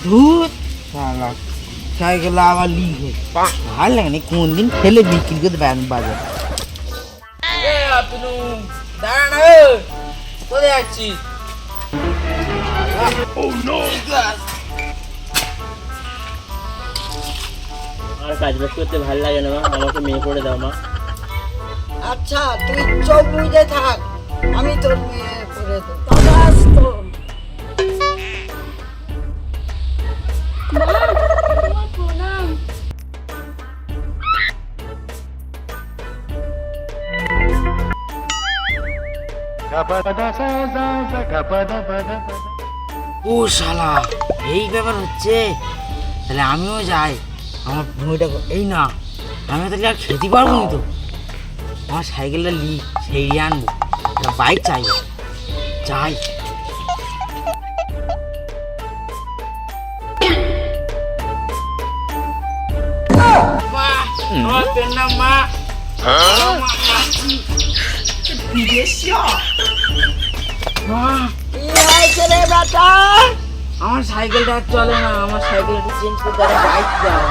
ধুর শালা সাইকেল আবার লিক হয়ে ভালো লাগে না কোন দিন ফেলে বিক্রি করতে পারেন বাজার দাঁড়া না কোথায় যাচ্ছিস আর কাজ বাজ করতে ভালো লাগে না মা, আমাকে মেয়ে করে দাও মা। আচ্ছা তুই চোখ বুঝে থাক, আমি তোর মেয়ে করে দেবো। তথাস্তু। ও শালা এই ব্যাপার হচ্ছে, তাহলে আমিও যাই আমার ভূমিটা এই না আমি তাহলে আর খেতে পারবো না তো, আমার সাইকেলটা লিক সেই আনবো, একটা বাইক চাইবো চাই। আমার পেন না মা কি হয়েছে রে বেটা? আমার সাইকেলটা আর চলে না, আমার সাইকেলটা চেঞ্জ করতে একটা বাইক দাও।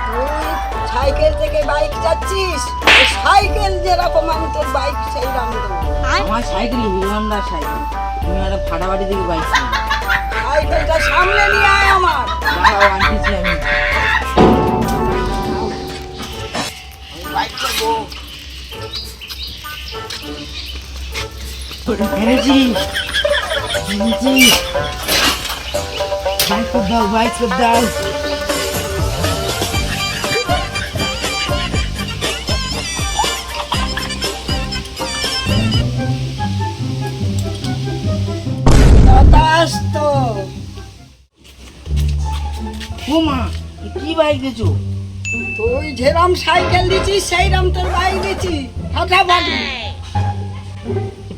তুই সাইকেল থেকে বাইক যাচ্ছিস? ওই সাইকেল যেরকম আমি তোর বাইক সেই রকম দেবো। আমার সাইকেল হিরোহন্ডার সাইকেল, তুমি একটা ফাটাফাটি দিকে বাইক কিনো। সাইকেলটা সামনে নিয়ে আয় আমার। দাঁড়াও আনতেছি আমি বাইক চাবো এনেছি এনেছি বাইক করে দাও বাইক করে দাও। তথাস্তু। ও মা কি বাইক দিয়েছো? তুই যেরম সাইকেল দিছিস সেইরকম তোর বাইক দিচ্ছি, ফাটাফাটি।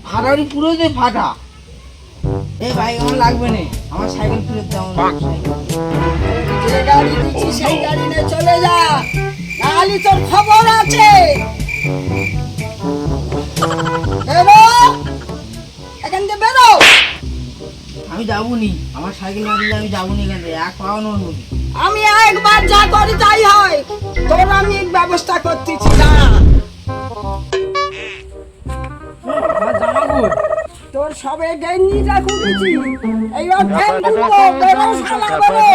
ফাটারি পুরো যে ফাটা, এই বাইক আমার লাগবে না, আমার সাইকেল ফেরত দাও। আমার সাইকেল যে গাড়ি দিচ্ছি সেই গাড়ি নিয়ে চলে যা, নাহলে তোর খবর আছে। বেরো এখান থেকে, বেরো। আমি যাবো নি, আমার সাইকেল না দিলে আমি যাবো নি এখান থেকে, এক পাও নড়বো নি। আমি একবার যা করি তাই হয়, তোর আমি ব্যবস্থা করতেছি না। আমার জামা কই? তোর সবে গেঞ্জিটা খুলেছি, এইবার ফ্যান খুলবো, বেরো শালা বেরো।